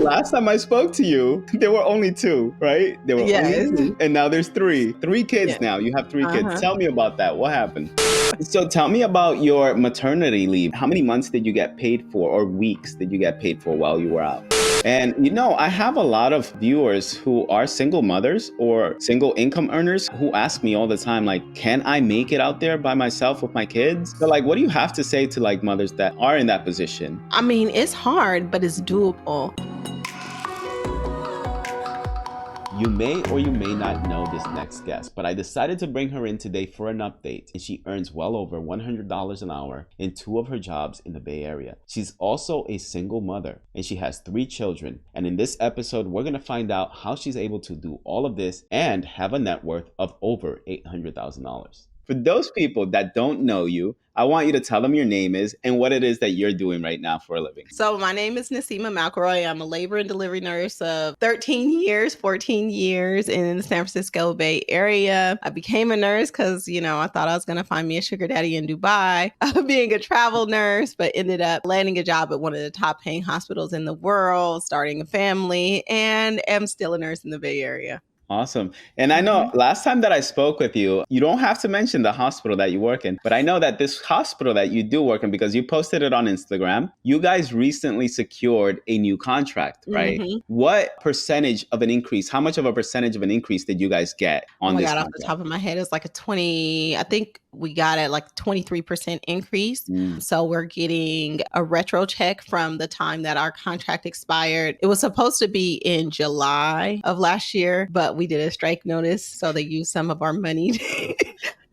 Last time I spoke to you, there were only two, right? There were only Yes. two, and now there's three. Three kids Yeah. now. You have three kids. Uh-huh. Tell me about that. What happened? So tell me about your maternity leave. How many months did you get paid for, or weeks did you get paid for while you were out? And I have a lot of viewers who are single mothers or single income earners who ask me all the time, like, can I make it out there by myself with my kids? So, like, what do you have to say to like mothers that are in that position? I mean, it's hard, but it's doable. You may or you may not know this next guest, but I decided to bring her in today for an update, and she earns well over $100 an hour in two of her jobs in the Bay Area. She's also a single mother, and she has 3 children. And in this episode, we're going to find out how she's able to do all of this and have a net worth of over $800,000. For those people that don't know you, I want you to tell them your name is and what it is that you're doing right now for a living. So my name is Nasima McElroy. I'm a labor and delivery nurse of 13 years, 14 years in the San Francisco Bay Area. I became a nurse because, I thought I was going to find me a sugar daddy in Dubai, being a travel nurse, but ended up landing a job at one of the top paying hospitals in the world, starting a family, and am still a nurse in the Bay Area. Awesome. And I know last time that I spoke with you, you don't have to mention the hospital that you work in, but I know that this hospital that you do work in, because you posted it on Instagram, you guys recently secured a new contract, right? Mm-hmm. What percentage of an increase, how much of a percentage of an increase did you guys get on this Off contract? the top of my head, it's like a 20, I think we got it like 23% increase. So we're getting a retro check from the time that our contract expired. It was supposed to be in July of last year, but we did a strike notice. So they used some of our money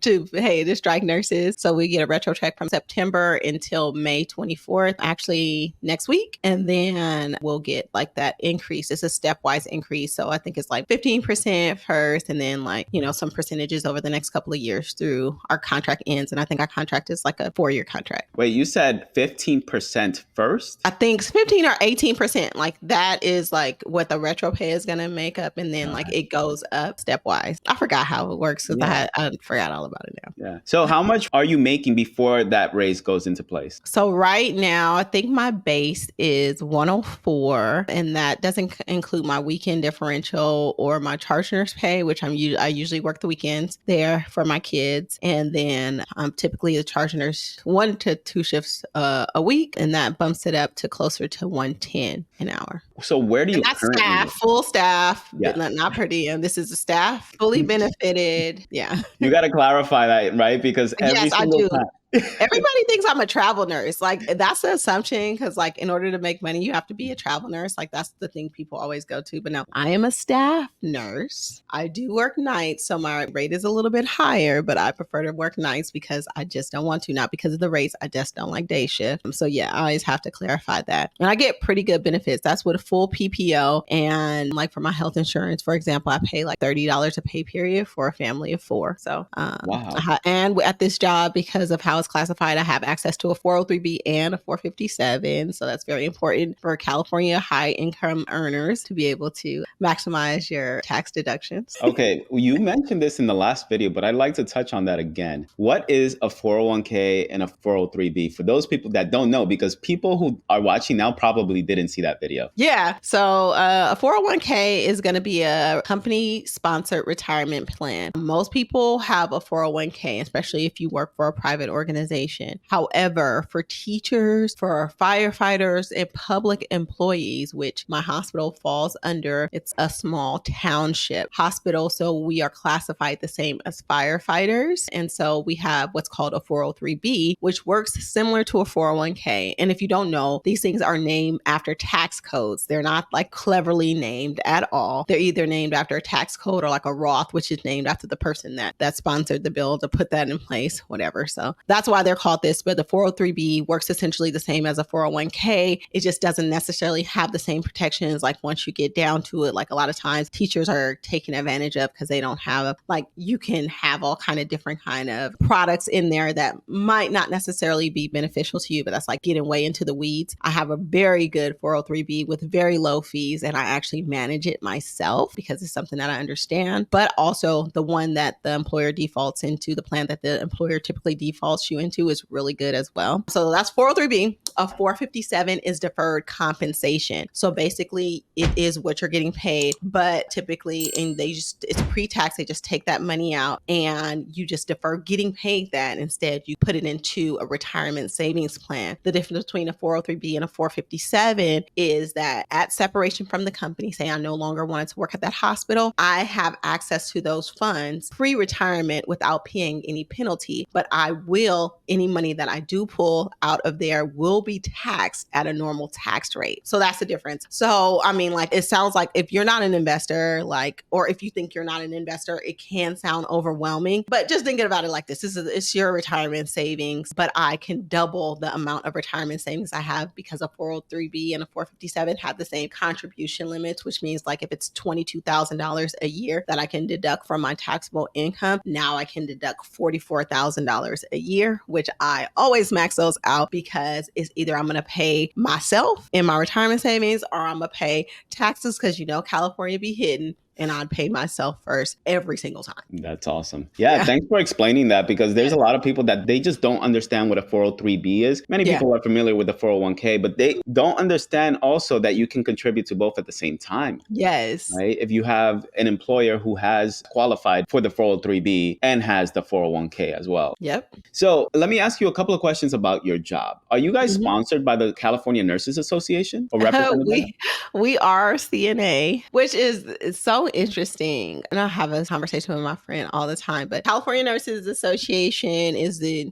to strike nurses. So we get a retro check from September until May 24th, actually next week. And then we'll get like that increase. It's a stepwise increase. So I think it's like 15% first, and then some percentages over the next couple of years through our contract ends. And I think our contract is like a 4-year contract. Wait, you said 15% first? I think 15 or 18%. Like that is like what the retro pay is going to make up. And then it goes up stepwise. I forgot how it works because I forgot all about it now. Yeah. So how much are you making before that raise goes into place? So right now, I think my base is 104, and that doesn't include my weekend differential or my charge nurse pay, which I usually work the weekends there for my kids. And then I'm typically a charge nurse 1 to 2 shifts a week, and that bumps it up to closer to 110 an hour. So where do you That's currently staff, full staff, Yeah. not per diem. This is a staff, fully benefited. Yeah. You got to clarify that, right? Because every Yes, I single do. time. Everybody thinks I'm a travel nurse. Like that's the assumption, because like in order to make money, you have to be a travel nurse. Like that's the thing people always go to. But no, I am a staff nurse. I do work nights, so my rate is a little bit higher, but I prefer to work nights because I just don't want to, not because of the rates. I just don't like day shift. So yeah, I always have to clarify that. And I get pretty good benefits. That's with a full PPO. And like for my health insurance, for example, I pay like $30 a pay period for a family of 4. So Wow. And at this job, because of how it's classified, I have access to a 403B and a 457. So that's very important for California high income earners to be able to maximize your tax deductions. Okay, you mentioned this in the last video, but I'd like to touch on that again. What is a 401k and a 403b for those people that don't know? Because people who are watching now probably didn't see that video. Yeah. So a 401k is going to be a company sponsored retirement plan. Most people have a 401k, especially if you work for a private organization. However, for teachers, for firefighters, and public employees, which my hospital falls under, it's a small township hospital. So we are classified the same as firefighters. And so we have what's called a 403b, which works similar to a 401k. And if you don't know, these things are named after tax codes. They're not like cleverly named at all. They're either named after a tax code or like a Roth, which is named after the person that sponsored the bill to put that in place, whatever. So that's why they're called this. But the 403b works essentially the same as a 401k. It just doesn't necessarily have the same protections. Like once you get down to it, like a lot of times teachers are taken advantage of because they don't have you can have all kind of different kind of products in there that might not necessarily be beneficial to you, but that's like getting way into the weeds. I have a very good 403b with very low fees, and I actually manage it myself because it's something that I understand, but also the one that the employer defaults into, the plan that the employer typically defaults helps you into is really good as well. So that's 403B. A 457 is deferred compensation. So basically it is what you're getting paid, but typically, and it's pre-tax, they just take that money out and you just defer getting paid that. Instead, you put it into a retirement savings plan. The difference between a 403B and a 457 is that at separation from the company, say I no longer wanted to work at that hospital, I have access to those funds pre-retirement without paying any penalty, but any money that I do pull out of there will be taxed at a normal tax rate. So that's the difference. So, I mean, like, it sounds like if you're not an investor, or if you think you're not an investor, it can sound overwhelming, but just thinking about it like this, it's your retirement savings, but I can double the amount of retirement savings I have because a 403B and a 457 have the same contribution limits, which means like if it's $22,000 a year that I can deduct from my taxable income, now I can deduct $44,000 a year, which I always max those out because it's either I'm going to pay myself in my retirement savings or I'm going to pay taxes because, California be hidden. And I'd pay myself first every single time. That's awesome. Yeah, thanks for explaining that, because there's a lot of people that they just don't understand what a 403B is. Many people are familiar with the 401k, but they don't understand also that you can contribute to both at the same time. Yes. Right? If you have an employer who has qualified for the 403B and has the 401k as well. Yep. So let me ask you a couple of questions about your job. Are you guys sponsored by the California Nurses Association or represented by that? We are CNA, which is so interesting. And I have a conversation with my friend all the time, but California Nurses Association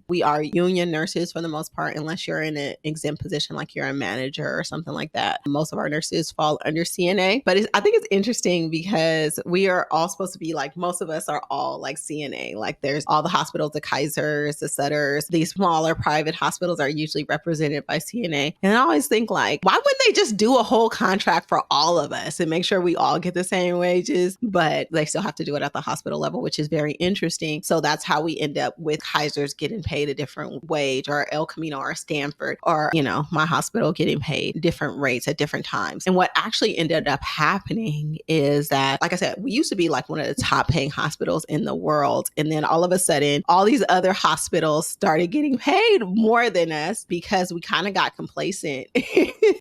we are union nurses for the most part, unless you're in an exempt position, like you're a manager or something like that. Most of our nurses fall under CNA, but I think it's interesting because we are all supposed to be like, most of us are all like CNA. Like there's all the hospitals, the Kaisers, the Sutters, these smaller private hospitals are usually represented by CNA. And I always think like, why wouldn't they just do a whole contract for all of us and make sure we all get the same wages? But they still have to do it at the hospital level, which is very interesting. So that's how we end up with Kaisers getting paid a different wage, or El Camino or Stanford, or, my hospital getting paid different rates at different times. And what actually ended up happening is that, like I said, we used to be like one of the top paying hospitals in the world. And then all of a sudden, all these other hospitals started getting paid more than us because we kind of got complacent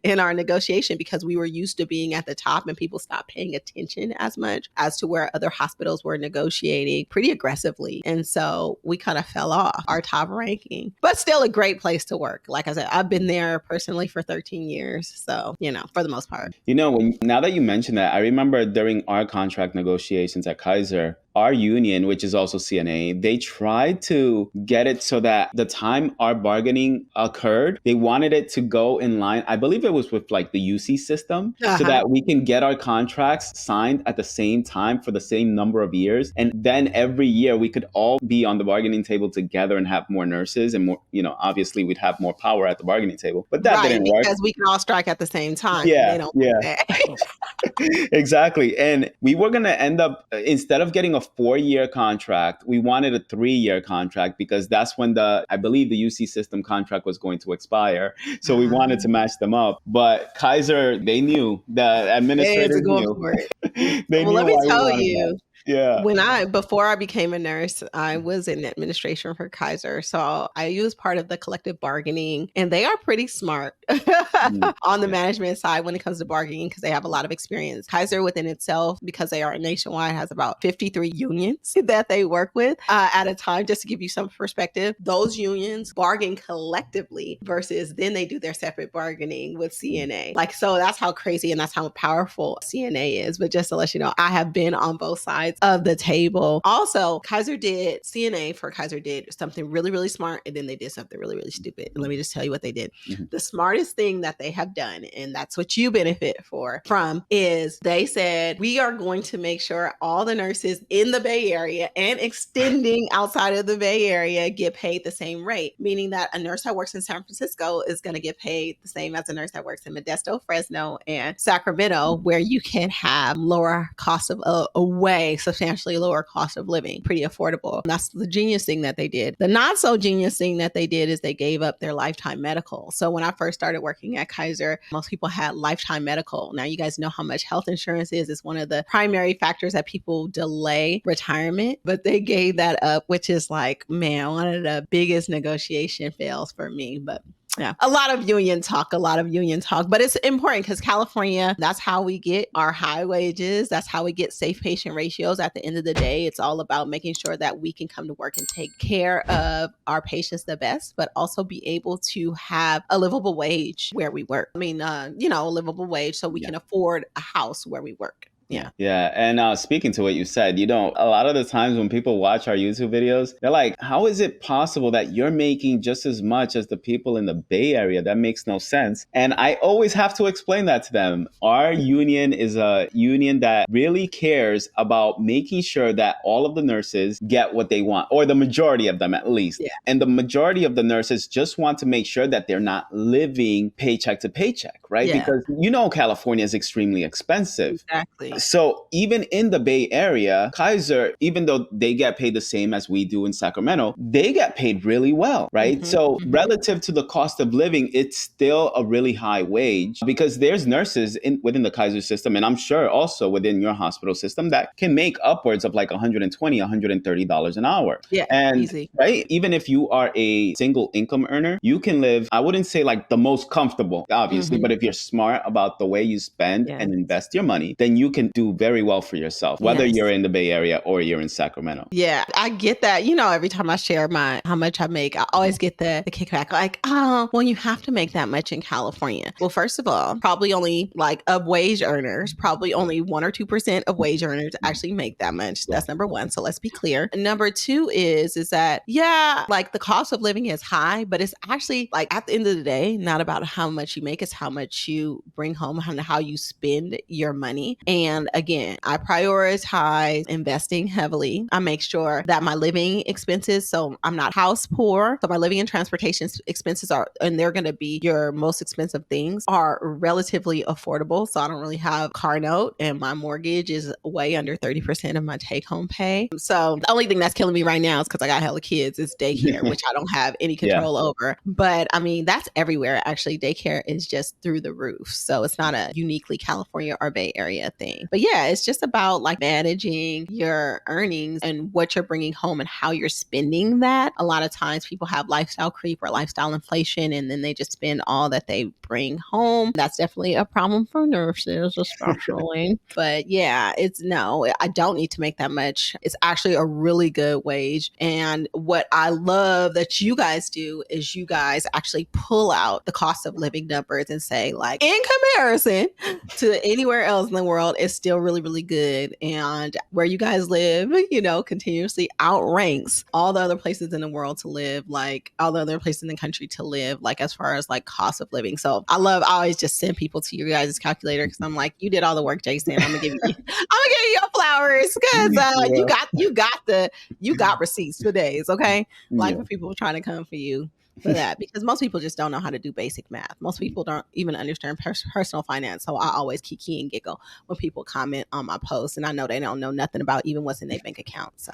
in our negotiation, because we were used to being at the top and people stopped paying attention as much as to where other hospitals were negotiating pretty aggressively. And so we kind of fell off our top ranking, but still a great place to work. Like I said, I've been there personally for 13 years. So, for the most part. Now that you mention that, I remember during our contract negotiations at Kaiser, our union, which is also CNA, they tried to get it so that the time our bargaining occurred, they wanted it to go in line. I believe it was with like the UC system, so that we can get our contracts signed at the same time for the same number of years. And then every year we could all be on the bargaining table together and have more nurses and more, obviously we'd have more power at the bargaining table. But that didn't work. Because we can all strike at the same time. Yeah. Exactly. And we were going to end up, instead of getting a 4-year contract, we wanted a 3-year contract, because that's when I believe the UC system contract was going to expire. So we wanted to match them up. But Kaiser, they knew, the administrators knew. They knew. Let me tell you. Yeah. Before I became a nurse, I was in administration for Kaiser. So I was part of the collective bargaining, and they are pretty smart on the management side when it comes to bargaining, because they have a lot of experience. Kaiser within itself, because they are nationwide, has about 53 unions that they work with at a time. Just to give you some perspective, those unions bargain collectively versus then they do their separate bargaining with CNA. So that's how crazy and that's how powerful CNA is. But just to let you know, I have been on both sides of the table. Also, CNA for Kaiser did something really, really smart, and then they did something really, really stupid. And let me just tell you what they did. The smartest thing that they have done, and that's what you benefit from, is they said, we are going to make sure all the nurses in the Bay Area and extending outside of the Bay Area get paid the same rate, meaning that a nurse that works in San Francisco is going to get paid the same as a nurse that works in Modesto, Fresno, and Sacramento, where you can have lower cost of away substantially lower cost of living, pretty affordable. And that's the genius thing that they did. The not so genius thing that they did is they gave up their lifetime medical. So when I first started working at Kaiser, most people had lifetime medical. Now you guys know how much health insurance is. It's one of the primary factors that people delay retirement, but they gave that up, which is like, man, one of the biggest negotiation fails for me. But yeah, a lot of union talk, but it's important because California, that's how we get our high wages. That's how we get safe patient ratios. At the end of the day, it's all about making sure that we can come to work and take care of our patients the best, but also be able to have a livable wage where we work. I mean, a livable wage so we can afford a house where we work. Yeah. Yeah. And speaking to what you said, a lot of the times when people watch our YouTube videos, they're like, how is it possible that you're making just as much as the people in the Bay Area? That makes no sense. And I always have to explain that to them. Our union is a union that really cares about making sure that all of the nurses get what they want, or the majority of them at least. Yeah. And the majority of the nurses just want to make sure that they're not living paycheck to paycheck, right? Yeah. Because California is extremely expensive. Exactly. So even in the Bay Area, Kaiser, even though they get paid the same as we do in Sacramento, they get paid really well, right? Mm-hmm. So relative to the cost of living, it's still a really high wage because there's nurses within the Kaiser system, and I'm sure also within your hospital system, that can make upwards of like $120, $130 an hour. Yeah, and easy. Right? Even if you are a single income earner, you can live, I wouldn't say like the most comfortable, obviously, but if you're smart about the way you spend and invest your money, then you can do very well for yourself, whether you're in the Bay Area or you're in Sacramento. Yeah, I get that. Every time I share how much I make, I always get the kickback. Like, oh, well, you have to make that much in California. Well, first of all, probably only of wage earners, probably only 1 or 2% of wage earners actually make that much. That's number one. So let's be clear. And number two is that, the cost of living is high, but it's actually at the end of the day, not about how much you make, it's how much you bring home and how you spend your money. And again, I prioritize investing heavily. I make sure that my living expenses, so I'm not house poor, so my living and transportation expenses and they're going to be your most expensive things, are relatively affordable. So I don't really have car note, and my mortgage is way under 30% of my take home pay. So the only thing that's killing me right now is because I got hella kids is daycare, which I don't have any control over. But I mean, that's everywhere. Actually, daycare is just through the roof. So it's not a uniquely California or Bay Area thing. But yeah, it's just about managing your earnings and what you're bringing home and how you're spending that. A lot of times people have lifestyle creep or lifestyle inflation, and then they just spend all that they bring home. That's definitely a problem for nurses, especially. But yeah, I don't need to make that much. It's actually a really good wage. And what I love that you guys do is you guys actually pull out the cost of living numbers and say, in comparison to anywhere else in the world, it's still really, really good. And where you guys live, continuously outranks all the other places in the world to live, all the other places in the country to live, as far as cost of living. So I always just send people to you guys' calculator because I'm like, you did all the work, Jason. I'm gonna give you your flowers because you got receipts for days. Okay, for people trying to come for you for that, because most people just don't know how to do basic math. Most people don't even understand personal finance. So I always kiki and giggle when people comment on my posts, and I know they don't know nothing about even what's in their bank account. So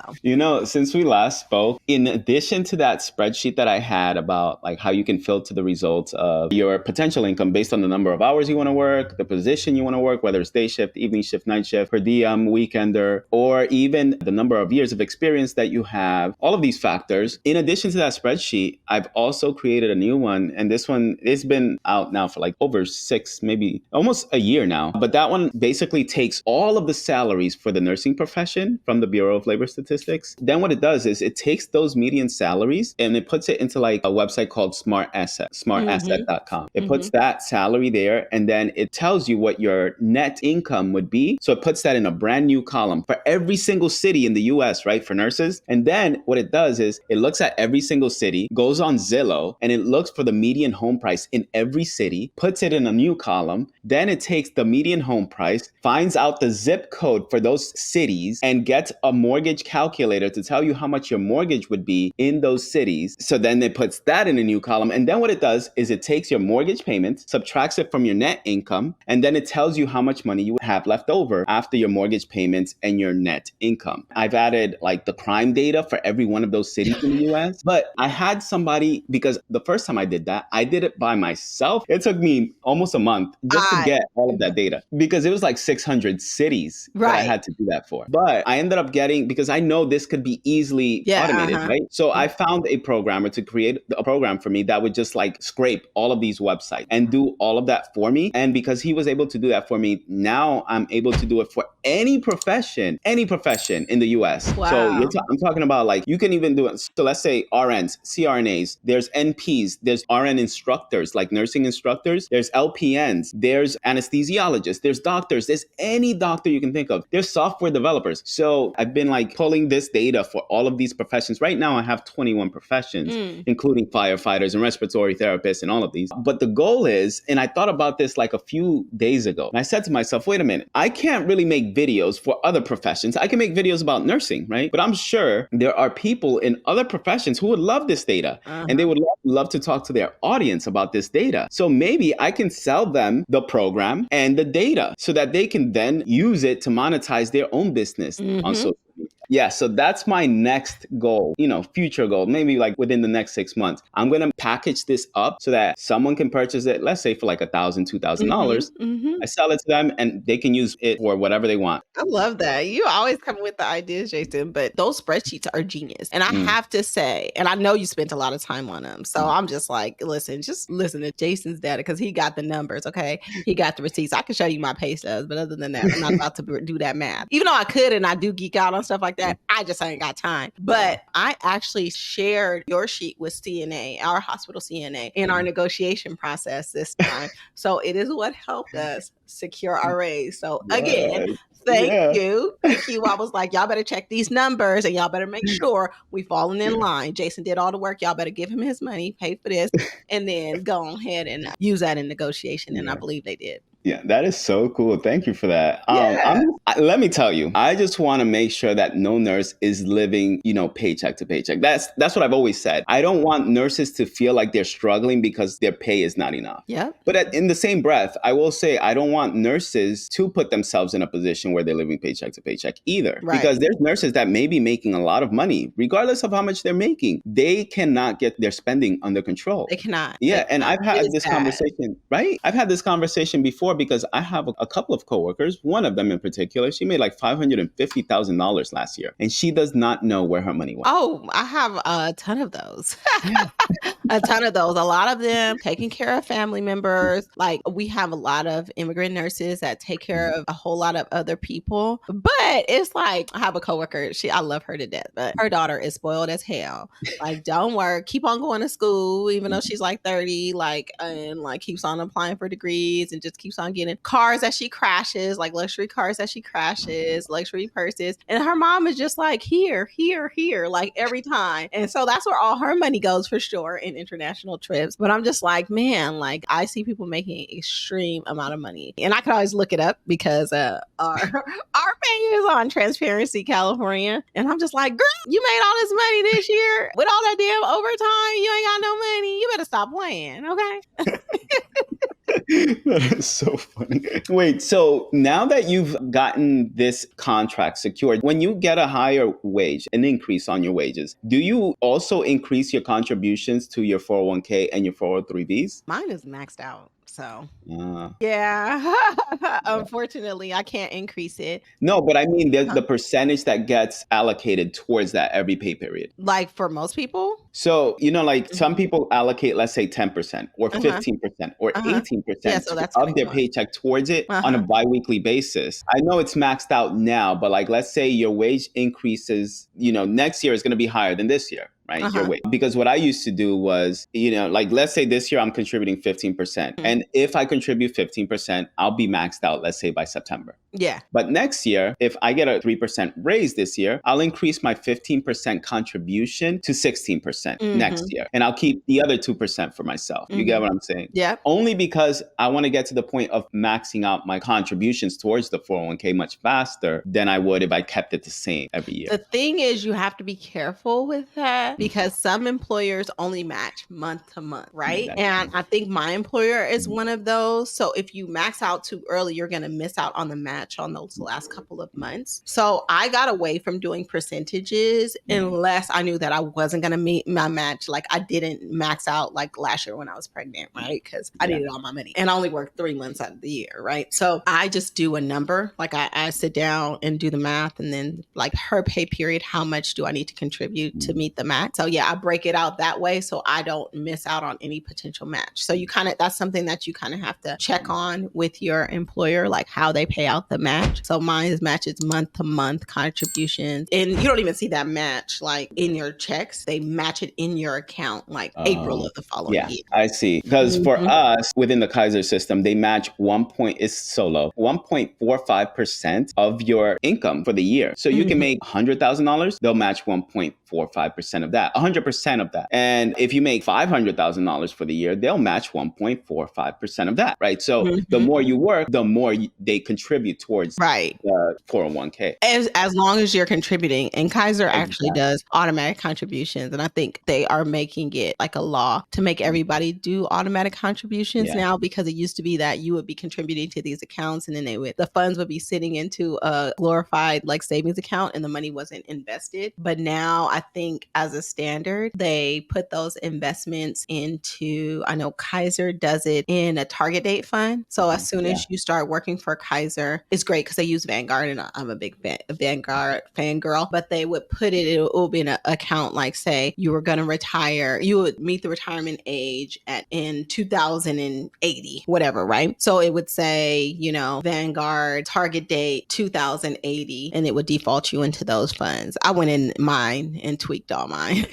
since we last spoke, in addition to that spreadsheet that I had about how you can filter the results of your potential income based on the number of hours you want to work, the position you want to work, whether it's day shift, evening shift, night shift, per diem, weekender, or even the number of years of experience that you have, all of these factors. In addition to that spreadsheet, I've also created a new one, and this one has been out now for over 6, maybe almost a year now. But that one basically takes all of the salaries for the nursing profession from the Bureau of Labor Statistics. Then what it does is it takes those median salaries and it puts it into a website called Smart Asset, smartasset.com. It puts that salary there, and then it tells you what your net income would be. So it puts that in a brand new column for every single city in the US, right, for nurses. And then what it does is it looks at every single city, goes on Zip Zillow and it looks for the median home price in every city, puts it in a new column. Then it takes the median home price, finds out the zip code for those cities, and gets a mortgage calculator to tell you how much your mortgage would be in those cities. So then it puts that in a new column. And then what it does is it takes your mortgage payment, subtracts it from your net income, and then it tells you how much money you have left over after your mortgage payments and your net income. I've added like the crime data for every one of those cities in the US, but I had somebody, because the first time I did that, I did it by myself. It took me almost a month just to get all of that data because it was like 600 cities that I had to do that for. But I ended up getting, because I know this could be easily automated, right? So I found a programmer to create a program for me that would just like scrape all of these websites and do all of that for me. And because he was able to do that for me, now I'm able to do it for any profession in the US. Wow. So I'm talking about like, you can even do it. So let's say RNs, CRNAs, there's NPs, there's RN instructors, like nursing instructors, there's LPNs, there's anesthesiologists, there's doctors, there's any doctor you can think of. There's software developers. So I've been like pulling this data for all of these professions. Right now I have 21 professions, including firefighters and respiratory therapists and all of these. But the goal is, and I thought about this like a few days ago, and I said to myself, wait a minute, I can't really make videos for other professions. I can make videos about nursing, right? But I'm sure there are people in other professions who would love this data and they would love to talk to their audience about this data. So maybe I can sell them the program and the data so that they can then use it to monetize their own business on social media. Yeah, so that's my next goal, future goal, maybe like within the next 6 months. I'm going to package this up so that someone can purchase it, let's say for like $1,000, $2,000. I sell it to them and they can use it for whatever they want. I love that. You always come with the ideas, Jason, but those spreadsheets are genius. And I have to say, and I know you spent a lot of time on them. So I'm just like, just listen to Jason's data because he got the numbers, okay? He got the receipts. I can show you my pay stubs, but other than that, I'm not about to do that math. Even though I could and I do geek out on stuff like that, I just ain't got time. But I actually shared your sheet with CNA, our hospital CNA, in our negotiation process this time. So it is what helped us secure our raise. So again, thank you. Thank you. I was like, y'all better check these numbers and y'all better make sure we falling in line. Jason did all the work. Y'all better give him his money, pay for this, and then go ahead and use that in negotiation. And I believe they did. Yeah, that is so cool. Thank you for that. Let me tell you, I just want to make sure that no nurse is living, paycheck to paycheck. That's what I've always said. I don't want nurses to feel like they're struggling because their pay is not enough. Yeah. But in the same breath, I will say I don't want nurses to put themselves in a position where they're living paycheck to paycheck either. Right. Because there's nurses that may be making a lot of money, regardless of how much they're making. They cannot get their spending under control. They cannot. Yeah, and I've had this conversation, right? I've had this conversation before because I have a couple of coworkers, one of them in particular, she made like $550,000 last year and she does not know where her money went. Oh, I have a ton of those. A ton of those. A lot of them taking care of family members. Like we have a lot of immigrant nurses that take care of a whole lot of other people. But it's like, I have a coworker, I love her to death, but her daughter is spoiled as hell. Like, don't work, keep on going to school, even though she's like 30, and keeps on applying for degrees and just keeps on getting cars that she crashes, like luxury cars that she crashes, luxury purses. And her mom is just like, here, like every time. And so that's where all her money goes for sure in international trips. But I'm just like, man, like I see people making extreme amount of money. And I can always look it up because our pay is on Transparency California. And I'm just like, girl, you made all this money this year with all that damn overtime. You ain't got no money. You better stop playing, okay? That is so funny. Wait, so now that you've gotten this contract secured, when you get a higher wage, an increase on your wages, do you also increase your contributions to your 401k and your 403bs? Mine is maxed out. So, yeah, unfortunately, I can't increase it. No, but I mean, the percentage that gets allocated towards that every pay period. Like for most people? So, some people allocate, let's say 10% or 15% or 18% of their paycheck towards it on a biweekly basis. I know it's maxed out now, but let's say your wage increases, next year is going to be higher than this year. right? Your wage. Because what I used to do was, like let's say this year I'm contributing 15%. And if I contribute 15%, I'll be maxed out, let's say by September. Yeah. But next year, if I get a 3% raise this year, I'll increase my 15% contribution to 16% next year. And I'll keep the other 2% for myself. You get what I'm saying? Yeah. Only because I want to get to the point of maxing out my contributions towards the 401k much faster than I would if I kept it the same every year. The thing is, you have to be careful with that because some employers only match month to month, right? Exactly. And I think my employer is one of those. So if you max out too early, you're going to miss out on the match on those last couple of months. So I got away from doing percentages unless I knew that I wasn't going to meet my match. Like I didn't max out like last year when I was pregnant, right? Because I needed all my money and I only worked 3 months out of the year, right? So I just do a number. Like I sit down and do the math and then like her pay period, how much do I need to contribute to meet the match? So yeah, I break it out that way so I don't miss out on any potential match. So you that's something that you kind of have to check on with your employer, like how they pay out the match. So mine matches month to month contributions. And you don't even see that match like in your checks. They match it in your account like April of the following year. I see. Because for us within the Kaiser system, they match 1.45% of your income for the year. So you can make $100,000, they'll match 1.45% of that, 100% of that. And if you make $500,000 for the year, they'll match 1.45% of that, right? So the more you work, the more they contribute towards the 401k. As long as you're contributing. And Kaiser actually does automatic contributions. And I think they are making it like a law to make everybody do automatic contributions now, because it used to be that you would be contributing to these accounts and then the funds would be sitting into a glorified like savings account and the money wasn't invested. But now I think as a standard, they put those investments into, I know Kaiser does it in a target date fund. So as soon as you start working for Kaiser, it's great because they use Vanguard and I'm a big Vanguard fangirl, but they would put it will be in an account like say you were going to retire, you would meet the retirement age in 2080, whatever, right? So it would say, Vanguard target date 2080, and it would default you into those funds. I went in mine and tweaked all mine.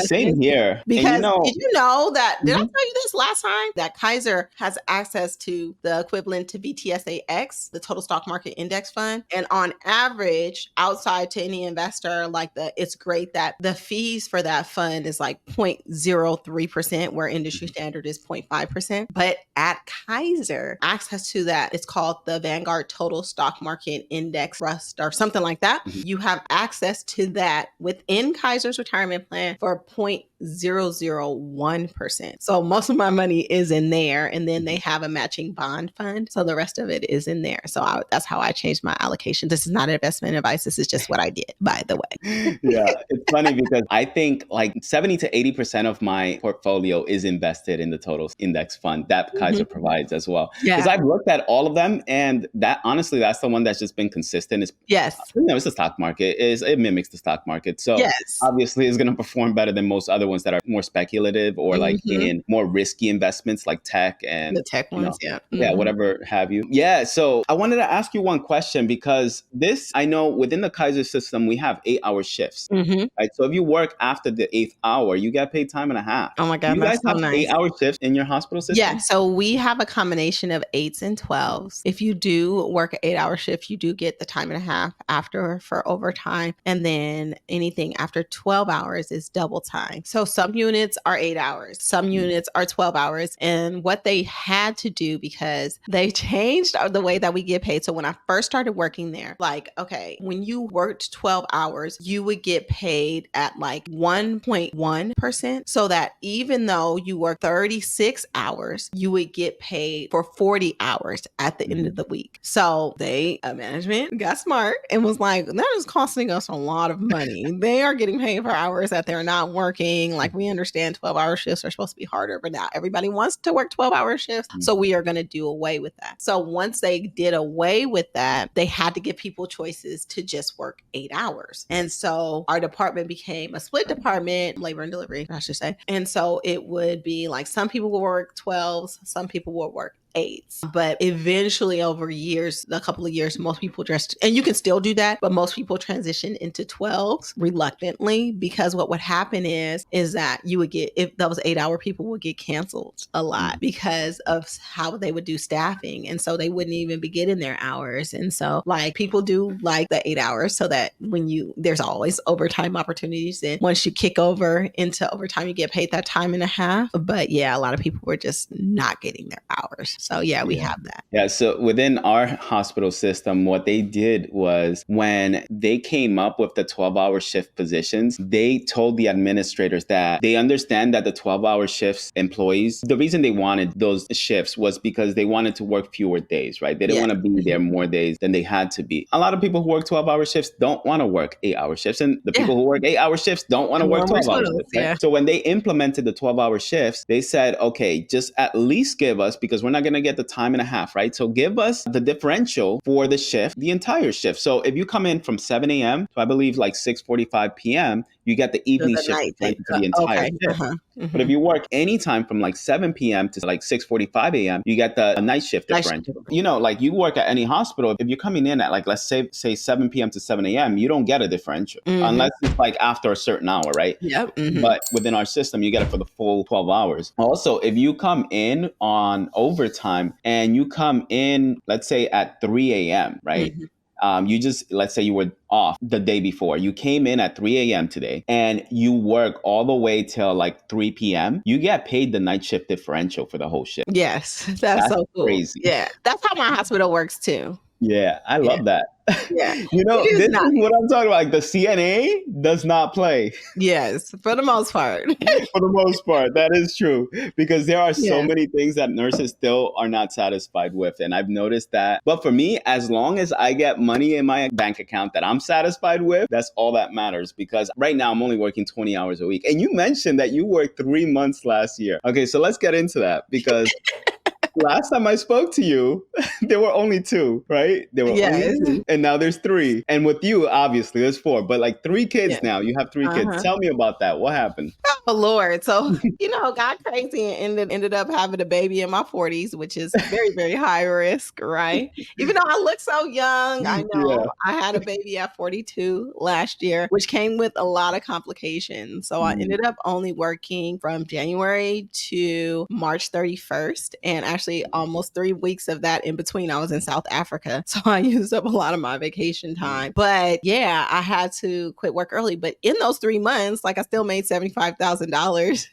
Same here. Because did you know that, did I tell you this last time? That Kaiser has access to the equivalent to VTSAX, the total stock market index fund. And on average, outside to any investor, it's great that the fees for that fund is like 0.03%, where industry standard is 0.5%. But at Kaiser, access to that, it's called the Vanguard Total Stock Market Index Trust or something like that. You have access to that within Kaiser's retirement plan for 0.001%. So most of my money is in there, and then they have a matching bond fund. So the rest of it is in there. So that's how I changed my allocation. This is not investment advice. This is just what I did, by the way. It's funny because I think like 70 to 80% of my portfolio is invested in the total index fund that Kaiser provides as well. Because I've looked at all of them, and that honestly, that's the one that's just been consistent. It's the stock market. It mimics the stock market. So obviously it's going to perform better than most other ones that are more speculative or like in more risky investments like tech and the tech ones, whatever have you. So I wanted to ask you one question, because I know within the Kaiser system, we have 8-hour shifts, right? So if you work after the 8th hour, you get paid time and a half. Oh my God, you guys that's have so nice. 8-hour shifts in your hospital system? Yeah, so we have a combination of 8s and 12s. If you do work an 8-hour shift, you do get the time and a half after for overtime. And then anything after 12 hours is double time. So some units are 8 hours, some units are 12 hours. And what they had to do, because they changed the way that we get paid. So when I first started working there, when you worked 12 hours, you would get paid at like 1.1%. So that even though you work 36 hours, you would get paid for 40 hours at the end of the week. So management got smart and was like, that is costing us a lot of money. They are getting paid for hours that they're not working. Like, we understand 12-hour shifts are supposed to be harder, but now everybody wants to work 12-hour shifts. So we are going to do away with that. So once they did away with that, they had to give people choices to just work 8 hours. And so our department became a split department, labor and delivery, I should say. And so it would be like some people will work 12s, some people will work 8s. But eventually over years, a couple of years, most people just, and you can still do that, but most people transition into 12s reluctantly, because what would happen is that you would get, if those 8-hour people would get canceled a lot because of how they would do staffing. And so they wouldn't even be getting their hours. And so like people do like the 8 hours, so that when there's always overtime opportunities. And once you kick over into overtime, you get paid that time and a half. But yeah, a lot of people were just not getting their hours. So yeah, we have that. Yeah. So within our hospital system, what they did was when they came up with the 12-hour shift positions, they told the administrators that they understand that the 12-hour shifts employees, the reason they wanted those shifts was because they wanted to work fewer days, right? They didn't want to be there more days than they had to be. A lot of people who work 12-hour shifts don't want to work 8-hour shifts. And the people who work 8-hour shifts don't want to work 12-hour shifts. Right? So when they implemented the 12-hour shifts, they said, okay, just at least give us, because we're not going to get the time and a half, right? So give us the differential for the shift, the entire shift. So if you come in from 7 a.m. to I believe like 6:45 p.m., you get the evening shift to the entire shift. But if you work anytime from like 7 p.m. to like 6:45 a.m., you get the night shift differential. You know, like you work at any hospital, if you're coming in at like, let's say 7 p.m. to 7 a.m., you don't get a differential unless it's like after a certain hour, right? Yep. But within our system, you get it for the full 12 hours. Also, if you come in on overtime and you come in, let's say at 3 a.m., right? You just, let's say you were off the day before. You came in at 3 a.m. today and you work all the way till like 3 p.m. You get paid the night shift differential for the whole shift. Yes, that's so cool. Crazy. Yeah, that's how my hospital works too. Yeah, I love that. Yeah. You know, this is what I'm talking about. Like the CNA does not play. Yes, for the most part. For the most part, that is true. Because there are so many things that nurses still are not satisfied with. And I've noticed that. But for me, as long as I get money in my bank account that I'm satisfied with, that's all that matters. Because right now I'm only working 20 hours a week. And you mentioned that you worked 3 months last year. Okay, so let's get into that. Because last time I spoke to you, there were only 2, right? There were only 2, and now there's 3. And with you, obviously, there's 4, but like 3 kids now. You have 3 kids. Tell me about that. What happened? Oh, Lord. So, got crazy and ended up having a baby in my 40s, which is very, very high risk, right? Even though I look so young, I know I had a baby at 42 last year, which came with a lot of complications. So I ended up only working from January to March 31st. And actually almost 3 weeks of that in between, I was in South Africa. So I used up a lot of my vacation time. But yeah, I had to quit work early. But in those 3 months, like I still made $75,000.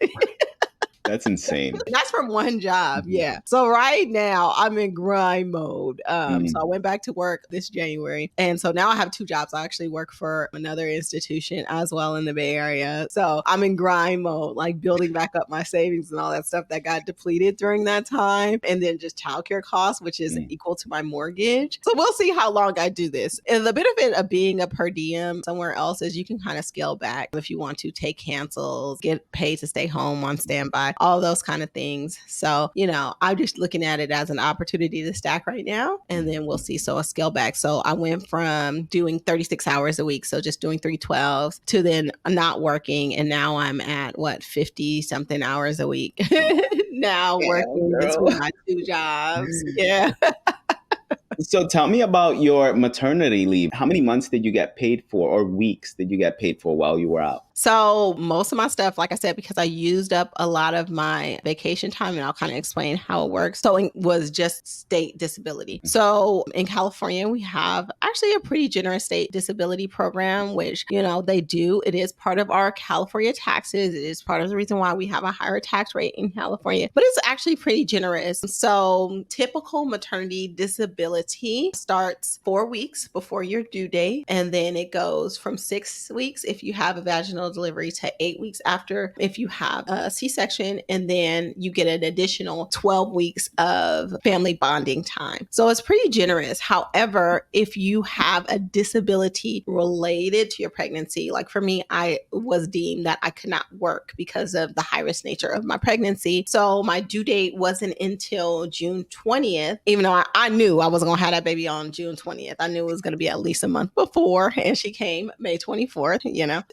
That's insane. That's from one job. Yeah. So right now I'm in grind mode. So I went back to work this January. And so now I have 2 jobs. I actually work for another institution as well in the Bay Area. So I'm in grind mode, like building back up my savings and all that stuff that got depleted during that time. And then just childcare costs, which is equal to my mortgage. So we'll see how long I do this. And the benefit of being a per diem somewhere else is you can kind of scale back if you want to take cancels, get paid to stay home on standby, all those kind of things. So, I'm just looking at it as an opportunity to stack right now, and then we'll see. So a scale back. So I went from doing 36 hours a week, so just doing 312s, to then not working. And now I'm at 50 something hours a week now, working between my 2 jobs. Yeah. So tell me about your maternity leave. How many months did you get paid for, or weeks did you get paid for while you were out? So most of my stuff, like I said, because I used up a lot of my vacation time, and I'll kind of explain how it works. So it was just state disability. So in California, we have actually a pretty generous state disability program, which, they do. It is part of our California taxes. It is part of the reason why we have a higher tax rate in California, but it's actually pretty generous. So typical maternity disability starts 4 weeks before your due date. And then it goes from 6 weeks if you have a vaginal delivery to 8 weeks after if you have a C-section, and then you get an additional 12 weeks of family bonding time. So it's pretty generous. However, if you have a disability related to your pregnancy, like for me, I was deemed that I could not work because of the high risk nature of my pregnancy. So my due date wasn't until June 20th, even though I knew I was going to have that baby on June 20th. I knew it was going to be at least a month before, and she came May 24th.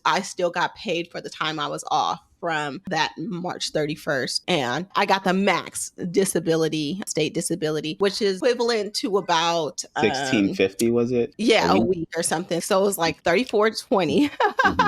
I still got paid for the time I was off from that March 31st. And I got the max disability, state disability, which is equivalent to about 1650 was it? a week or something. So it was like 34.20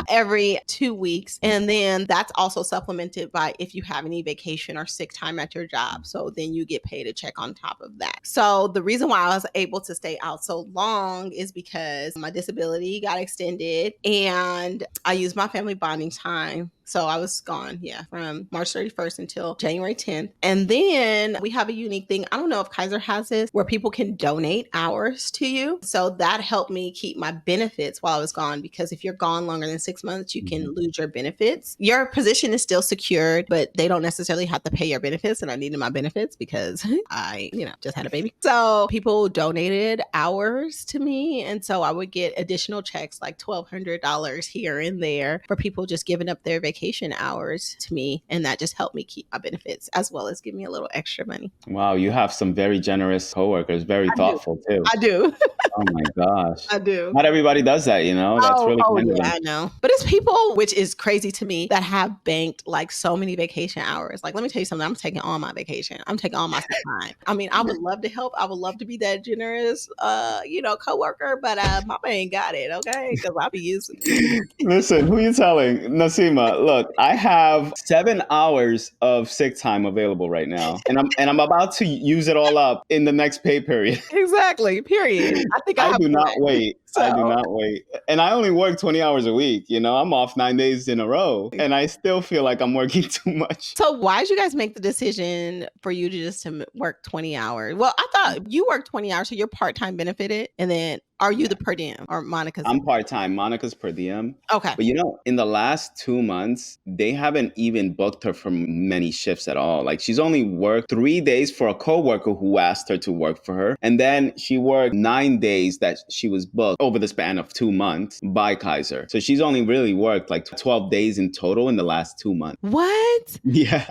every 2 weeks. And then that's also supplemented by if you have any vacation or sick time at your job. So then you get paid a check on top of that. So the reason why I was able to stay out so long is because my disability got extended and I used my family bonding time. So I was gone, from March 31st until January 10th. And then we have a unique thing. I don't know if Kaiser has this where people can donate hours to you. So that helped me keep my benefits while I was gone, because if you're gone longer than 6 months, you can lose your benefits. Your position is still secured, but they don't necessarily have to pay your benefits. And I needed my benefits because I, just had a baby. So people donated hours to me. And so I would get additional checks like $1,200 here and there for people just giving up their vacation hours to me, and that just helped me keep my benefits as well as give me a little extra money. Wow, you have some very generous coworkers, very thoughtful too. I do. Oh my gosh. I do. Not everybody does that, That's really kind of them. I know. But it's people, which is crazy to me, that have banked like so many vacation hours. Like, let me tell you something. I'm taking all my vacation. I'm taking all my time. I mean, I would love to help. I would love to be that generous, coworker, but my man got it, okay? Because I'll be using it. Listen, who you telling? Nasima, look, I have 7 hours of sick time available right now, and I'm about to use it all up in the next pay period. Exactly. Period. I think I do not wait. I do not wait. And I only work 20 hours a week. I'm off 9 days in a row, and I still feel like I'm working too much. So why did you guys make the decision for you to work 20 hours? Well, I thought you work 20 hours, so you're part-time benefited, and then are you the per diem or Monica's? I'm part-time. Monica's per diem. Okay. But in the last 2 months, they haven't even booked her for many shifts at all. Like, she's only worked 3 days for a coworker who asked her to work for her. And then she worked 9 days that she was booked over the span of 2 months by Kaiser. So she's only really worked like 12 days in total in the last 2 months. What? Yeah.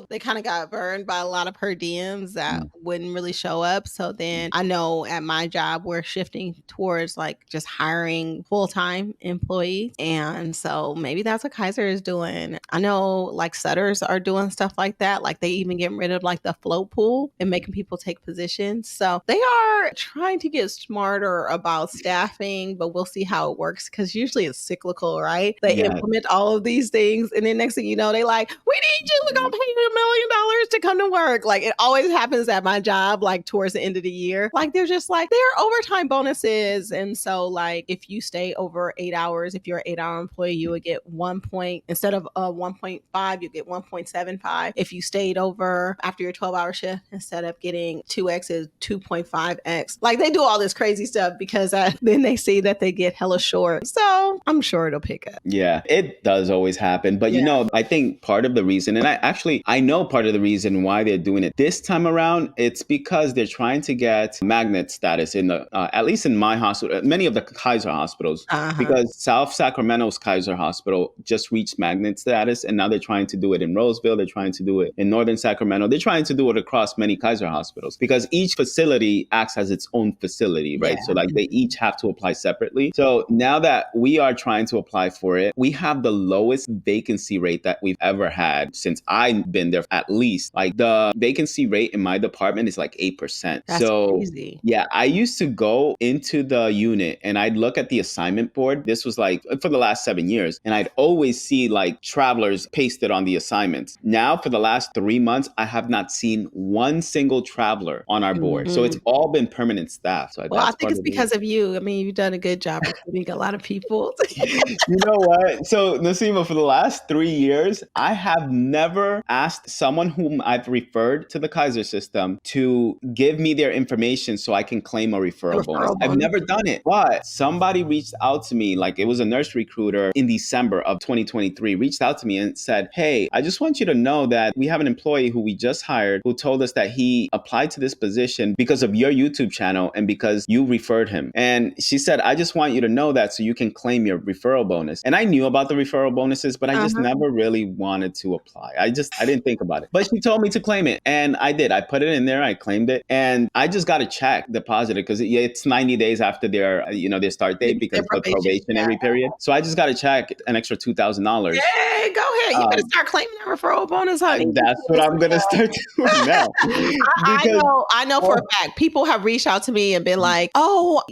They kind of got burned by a lot of per diems that wouldn't really show up. So then I know at my job, we're shifting towards like just hiring full-time employees. And so maybe that's what Kaiser is doing. I know like Sutters are doing stuff like that. Like they even getting rid of like the float pool and making people take positions. So they are trying to get smarter about staffing, but we'll see how it works, because usually it's cyclical, right? They implement all of these things, and then next thing you know, they like, we need you, we're gonna pay you $1 million to come to work. Like it always happens at my job, like towards the end of the year. Like they're just like, there are overtime bonuses. And so like if you stay over 8 hours, if you're an 8-hour employee, you would get 1 point instead of 1.5, you get 1.75. If you stayed over after your 12-hour shift, instead of getting 2x is 2.5x. Like they do all this crazy stuff because then they see that they get hella short. So I'm sure it'll pick up. Yeah, it does always happen. But I think part of the reason, and I know part of the reason why they're doing it this time around, it's because they're trying to get magnet status in the, at least in my hospital, many of the Kaiser hospitals, because South Sacramento's Kaiser Hospital just reached magnet status, and now they're trying to do it in Roseville. They're trying to do it in Northern Sacramento. They're trying to do it across many Kaiser hospitals because each facility acts as its own facility, right? So like they each have to apply separately. So now that we are trying to apply for it, we have the lowest vacancy rate that we've ever had since I've been there, at least. Like the vacancy rate in my department is like 8%. That's crazy. Yeah, I used to go into the unit and I'd look at the assignment board. This was like for the last 7 years. And I'd always see like travelers pasted on the assignments. Now for the last 3 months, I have not seen one single traveler on our board. So it's all been permanent staff. So I think it's because of you. I mean, you've done a good job recruiting a lot of people. You know what? So Nasima, for the last 3 years, I have never asked someone whom I've referred to the Kaiser system to give me their information so I can claim a referral bonus. I've never done it. But somebody reached out to me, like it was a nurse recruiter in December of 2023, reached out to me and said, hey, I just want you to know that we have an employee who we just hired who told us that he applied to this position because of your YouTube channel and because you referred him. And she said, I just want you to know that so you can claim your referral bonus. And I knew about the referral bonuses, but I just never really wanted to apply. I didn't think about it. But she told me to claim it. And I did. I put it in there. I claimed it. And I just got a check deposited because it's $90 90 days after their, their start date because Their of the probation, probationary period. So I just got to check an extra $2,000. Hey, go ahead. You better start claiming that referral bonus, honey. That's what I'm going to start doing now. Because I know for a fact people have reached out to me and been like, oh,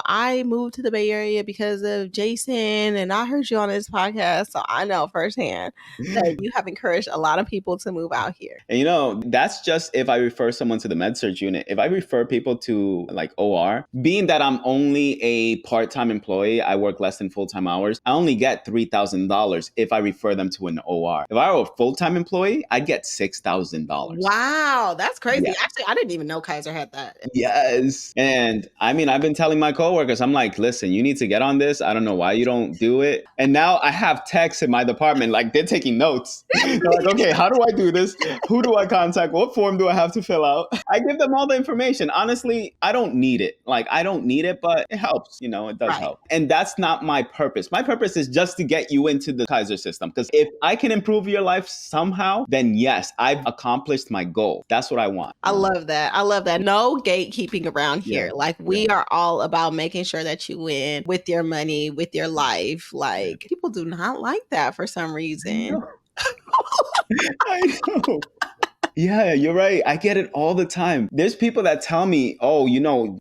I moved to the Bay Area because of Jason and I heard you on this podcast. So I know firsthand that you have encouraged a lot of people to move out here. And that's just if I refer someone to the med-surg unit. If I refer people to like OR, being that I'm only a part-time employee, I work less than full-time hours, I only get $3,000 if I refer them to an OR. If I were a full-time employee, I'd get $6,000. Wow, that's crazy. Yeah. Actually, I didn't even know Kaiser had that. Yes. And I mean, I've been telling my coworkers, I'm like, listen, you need to get on this. I don't know why you don't do it. And now I have techs in my department, like they're taking notes. They're like, okay, how do I do this? Who do I contact? What form do I have to fill out? I give them all the information. Honestly, I don't need it. Like, I don't need it, but it helps. It does help. And that's not my purpose. My purpose is just to get you into the Kaiser system. Because if I can improve your life somehow, then yes, I've accomplished my goal. That's what I want. I love that. I love that. No gatekeeping around here. Yeah. Like we are all about making sure that you win with your money, with your life. Like people do not like that for some reason. I know. Yeah, you're right. I get it all the time. There's people that tell me, oh,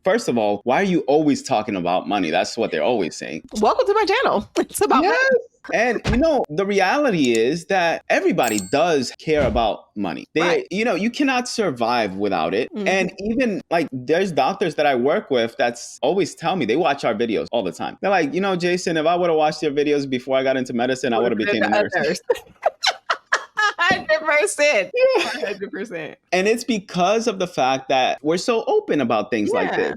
first of all, why are you always talking about money? That's what they're always saying. Welcome to my channel. It's about money. And the reality is that everybody does care about money. You cannot survive without it. Mm-hmm. And even like there's doctors that I work with that's always tell me, they watch our videos all the time. They're like, Jason, if I would have watched your videos before I got into medicine, I would have became a nurse. 100%. 100%. And it's because of the fact that we're so open about things like this.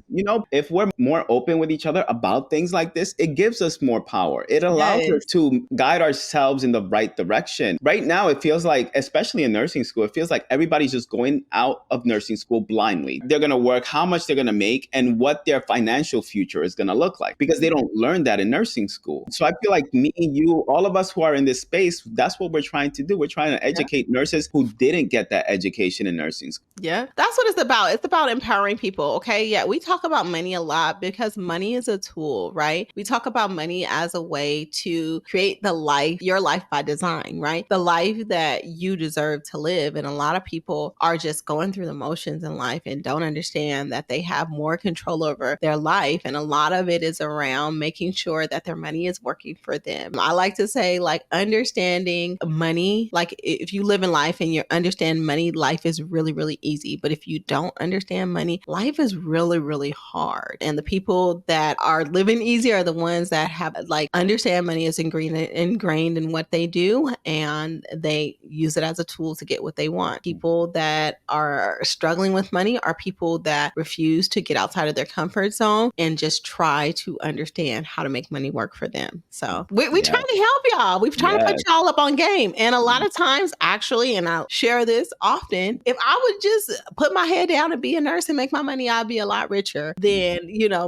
If we're more open with each other about things like this, it gives us more power. It allows us to guide ourselves in the right direction. Right now, it feels like, especially in nursing school, it feels like everybody's just going out of nursing school blindly. They're going to work, how much they're going to make, and what their financial future is going to look like because they don't learn that in nursing school. So I feel like me, you, all of us who are in this space, that's what we're trying to do. We're trying to educate nurses who didn't get that education in nursing school. Yeah, that's what it's about. It's about empowering people. Okay. Yeah. We talk about money a lot because money is a tool, right? We talk about money as a way to create your life by design, right? The life that you deserve to live. And a lot of people are just going through the motions in life and don't understand that they have more control over their life. And a lot of it is around making sure that their money is working for them. I like to say, like, understanding money, like if you live in life and you understand money, life is really, really easy. But if you don't understand money, life is really, really hard. And the people that are living easy are the ones that have understand money is ingrained in what they do, and they use it as a tool to get what they want. People that are struggling with money are people that refuse to get outside of their comfort zone and just try to understand how to make money work for them. So we trying to help y'all. We've tried to put y'all up on game. And a lot of times, actually, and I'll share this often, if I would just put my head down and be a nurse and make my money, I'd be a lot richer than,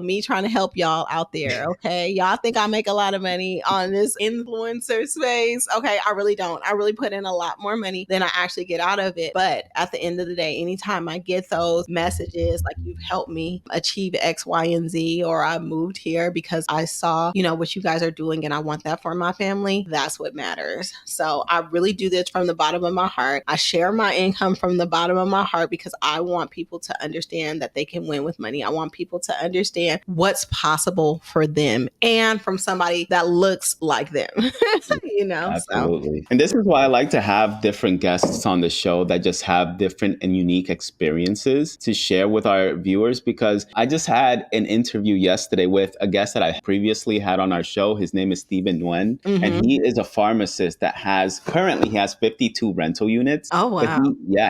me trying to help y'all out there. Okay. Y'all think I make a lot of money on this influencer space. Okay. I really don't. I really put in a lot more money than I actually get out of it. But at the end of the day, anytime I get those messages, like you've helped me achieve X, Y, and Z, or I moved here because I saw, what you guys are doing and I want that for my family, that's what matters. So I really do this from the bottom of my heart. I share my income from the bottom of my heart because I want people to understand that they can win with money. I want people to understand what's possible for them and from somebody that looks like them, Absolutely. So. And this is why I like to have different guests on the show that just have different and unique experiences to share with our viewers, because I just had an interview yesterday with a guest that I previously had on our show. His name is Stephen Nguyen, and he is a pharmacist that currently has 52 rental units. Oh, wow.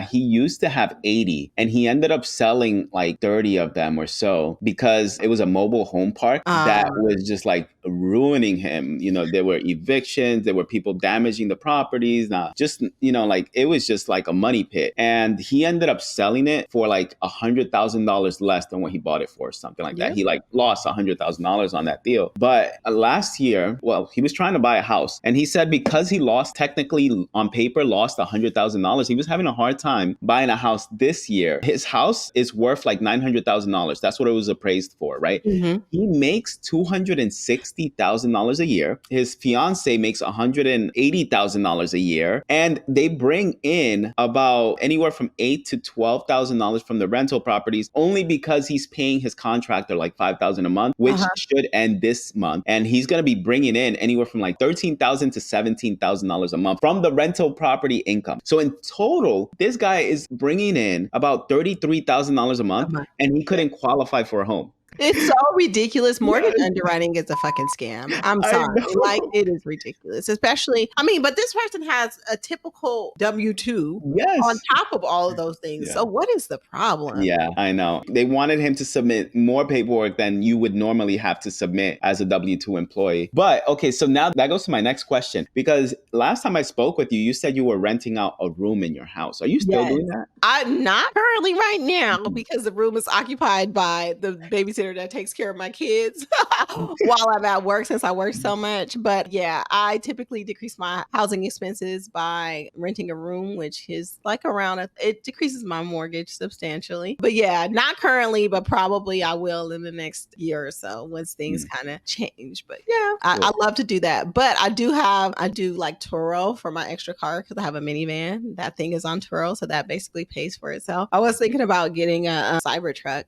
He used to have 80 and he ended up selling like 30 of them or so because it was a mobile home park that was just like ruining him. There were evictions, there were people damaging the properties. It was just like a money pit. And he ended up selling it for like $100,000 less than what he bought it for, something like that. He lost $100,000 on that deal. But last year, he was trying to buy a house, and he said because he technically on paper lost $100,000. He was having a hard time buying a house this year. His house is worth like $900,000. That's what it was appraised for, right? Mhm. He makes $260,000 a year. His fiance makes $180,000 a year, and they bring in about anywhere from $8,000 to $12,000 from the rental properties, only because he's paying his contractor like $5,000 a month, which should end this month, and he's going to be bringing in anywhere from like $13,000 to $17,000 a month from the rental property income. So in total, this guy is bringing in about $33,000 a month, and he couldn't qualify for a home. It's so ridiculous. Mortgage underwriting is a fucking scam. I'm sorry. Like, it is ridiculous. Especially, I mean, but this person has a typical W-2 on top of all of those things. So what is the problem? Yeah, I know. They wanted him to submit more paperwork than you would normally have to submit as a W-2 employee. But okay, so now that goes to my next question, because last time I spoke with you, you said you were renting out a room in your house. Are you still doing that? I'm not currently right now, because the room is occupied by the babysitter that takes care of my kids while I'm at work, since I work so much. But yeah, I typically decrease my housing expenses by renting a room, which is like around it decreases my mortgage substantially. But yeah, not currently, but probably I will in the next year or so once things kind of change. But yeah, I love to do that. But I do like Turo for my extra car, because I have a minivan. That thing is on Turo, so that basically pays for itself. I was thinking about getting a Cybertruck.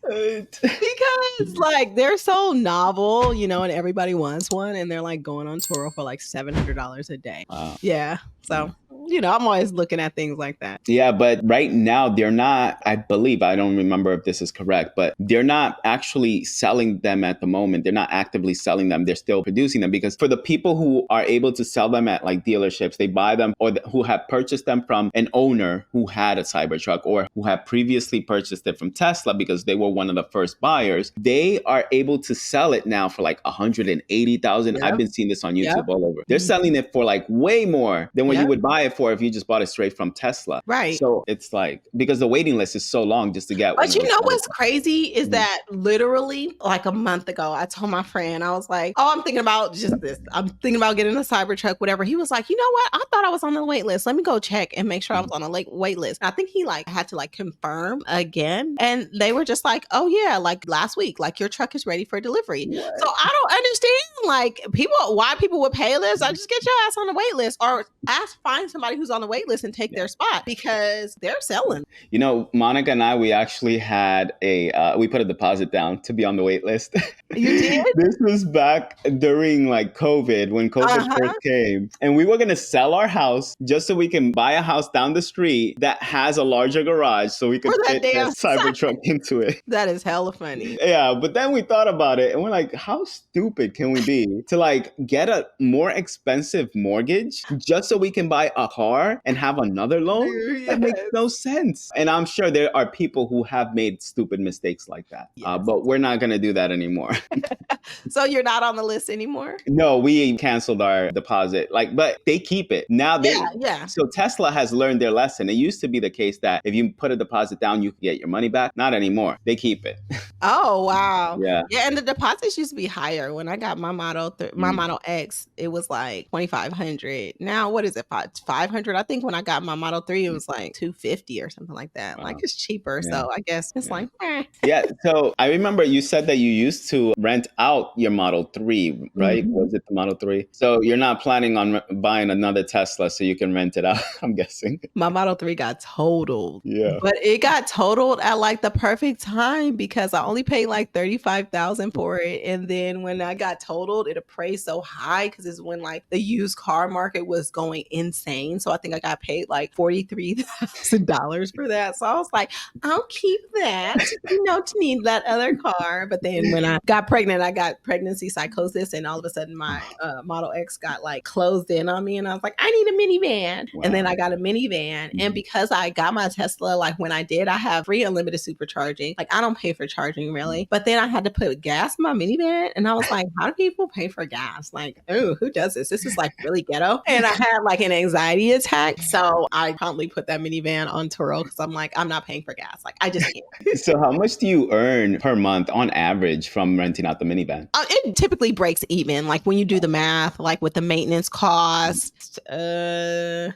Because like they're so novel, you know, and everybody wants one, and they're like going on Turo for like $700 a day. Yeah. So, you know, I'm always looking at things like that. Yeah, but right now they're not, I believe, I don't remember if this is correct, but they're not actually selling them at the moment. They're not actively selling them. They're still producing them, because for the people who are able to sell them at like dealerships, they buy them, or who have purchased them from an owner who had a Cybertruck, or who had previously purchased it from Tesla because they were one of the first buyers. They are able to sell it now for like $180,000. I've been seeing this on YouTube all over. They're selling it for like way more than what you would buy it for if you just bought it straight from Tesla. Right. So it's like, because the waiting list is so long just to get one. But you know what's crazy is that literally like a month ago, I told my friend, I was like, oh, I'm thinking about just this. I'm thinking about getting a Cybertruck, whatever. He was like, you know what? I thought I was on the wait list. Let me go check and make sure I was on a wait list. And I think he like had to like confirm again. And they were just like, oh yeah, like last week, like your truck is ready for delivery. So I don't understand like why people would pay this. I just get your ass on the wait list, or find somebody who's on the wait list and take their spot, because they're selling. You know, Monica and I, we actually had we put a deposit down to be on the wait list. You did? This was back during like COVID, when COVID first came. And we were going to sell our house just so we can buy a house down the street that has a larger garage so we could fit a Cybertruck into it. That is hella funny. Yeah, but then we thought about it and we're like, how stupid can we be to like get a more expensive mortgage just so we can buy a car and have another loan? That makes no sense. And I'm sure there are people who have made stupid mistakes like that. But we're not going to do that anymore. So you're not on the list anymore? No, we canceled our deposit. But they keep it. Now So Tesla has learned their lesson. It used to be the case that if you put a deposit down, you could get your money back. Not anymore. They keep it. Oh, wow. Yeah. Yeah, and the deposits used to be higher. When I got my Model X, it was like $2,500. Now, what is it? $500? I think when I got my Model 3, it was like $250 or something like that. Wow. Like, it's cheaper. Yeah. So I guess it's like, Yeah. So I remember you said that you used to rent out your Model 3, right? Mm-hmm. Was it the Model 3? So you're not planning on buying another Tesla so you can rent it out, I'm guessing. My Model 3 got totaled. Yeah. But it got totaled at like the perfect time, because I only paid like $35,000 for it. And then when I got totaled, it appraised so high, because it's when like the used car market was going insane. So I think I got paid like $43,000 for that. So I was like, I'll keep that, to need that other car. But then when I got pregnant, I got pregnancy psychosis, and all of a sudden my Model X got like closed in on me, and I was like, I need a minivan. Wow. And then I got a minivan. And because I got my Tesla, like when I did, I have free unlimited supercharging. Like I don't pay for charging charging really. But then I had to put gas in my minivan, and I was like, how do people pay for gas? Like, oh, who does this? This is like really ghetto. And I had like an anxiety attack. So I promptly put that minivan on Turo because I'm like, I'm not paying for gas. Like, I just can't. So how much do you earn per month on average from renting out the minivan? It typically breaks even. Like when you do the math, like with the maintenance cost,